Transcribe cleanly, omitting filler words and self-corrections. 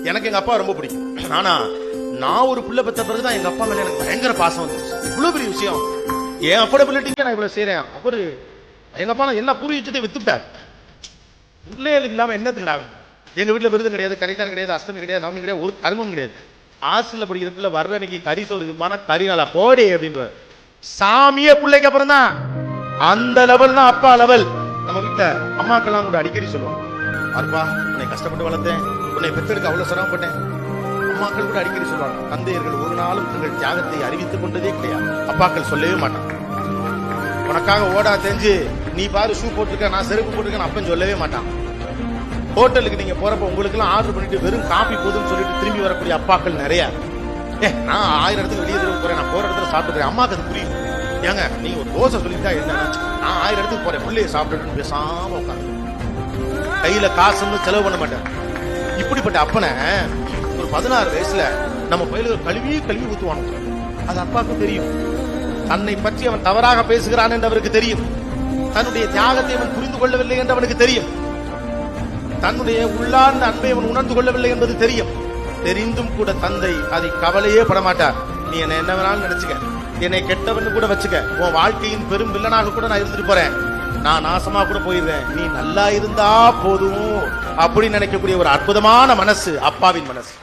எனக்கு எங்க அப்பா ரொம்ப பிடிக்கும். ஆனா நான் ஒரு பிள்ளை பெற்ற பிறகுதான் எங்க அப்பா மேல எனக்கு பயங்கர பாசம் வந்துச்சு. இவ்வளவு பெரிய விஷயம், என் அஃபோர்டபிலிட்டிக்கு நான் இவ்வளவு செய்யறேன். ஒரு எங்க அப்பா என்ன பூர்வீகத்தை வித்துட்டார். பிள்ளைகளுக்கு இல்லாம என்னத்துக்கு ஆகும்? எங்க வீட்டுல விருது கிடையாது, கரிகாலம் கிடையாது, அஷ்டமி கிடையாது, நவமி கிடையாது, ஒரு கருமம் கிடையாது. ஹாஸ்டல்ல படிக்கிறதுல வர்ற அன்னைக்கு கறி சோறுமான கறி நல்லா போடே அப்படின்ற சாமியே பிள்ளைக்கு அப்புறம் தான். அந்த லெவல் தான் அப்பா லெவல். நம்ம வீட்டுல அம்மாக்கெல்லாம் கூட அடிக்கடி சொல்லுவோம், அப்பா உன்னை கஷ்டப்பட்டு வளர்த்தேன், உன்னை பெற்றெடுக்க அவ்வளவு சிரமப்பட்டேன். அம்மாக்கள் கூட அடிக்கடி சொல்லுவாங்க, தந்தையர்கள் ஒரு நாளும் தங்கள் தியாகத்தை அறிவித்துக் கொண்டதே கிடையாது. அப்பாக்கள் சொல்லவே மாட்டாங்க. உனக்காக ஓடா தெரிஞ்சு நீ பாரு ஷூ போட்டிருக்க, நான் செருப்பு போட்டிருக்கேன் அப்பன்னு சொல்லவே மாட்டான். ஹோட்டலுக்கு நீங்க போறப்ப உங்களுக்கு எல்லாம் ஆர்டர் பண்ணிட்டு வெறும் காபி போதுன்னு சொல்லிட்டு திரும்பி வரக்கூடிய அப்பாக்கள் நிறைய. நான் 1000 இடத்துக்கு வெளியே போறேன், நான் போற இடத்துல சாப்பிட்டுக்கிறேன். அம்மாக்கு அது புரியும். ஏங்க நீங்க ஒரு தோசை சொல்லிட்டா என்ன, நான் 1000 இடத்துக்கு போறேன், பிள்ளைய சாப்பிட்டு பேசாம உட்காந்து கையில காசுன்னு செலவு பண்ண மாட்டேன். இப்படிப்பட்ட அப்பனை ஒரு 16 வயசுல நம்ம பயில கழுவி ஊத்துவானு. அது அப்பாவுக்கு தெரியும். தன்னை பற்றி அவன் தவறாக பேசுகிறான் என்று அவருக்கு தெரியும். தன்னுடைய தியாகத்தை அவன் புரிந்து கொள்ளவில்லை என்று அவனுக்கு தெரியும். தன்னுடைய உள்ளார்ந்த அன்பை அவன் உணர்ந்து கொள்ளவில்லை என்பது தெரியும். தெரிந்தும் கூட தந்தை அதை கவலையே படமாட்டார். நீ என்ன வேணாலும் நினைச்சுக்க, என்னை கெட்டவன் கூட வச்சுக்க, உன் வாழ்க்கையின் பெரும் வில்லனாக கூட நான் இருந்துட்டு போறேன், நான் நாசமா கூட போயிருவேன், நீ நல்லா இருந்தா போதும் அப்படின்னு நினைக்கக்கூடிய ஒரு அற்புதமான மனசு அப்பாவின் மனசு.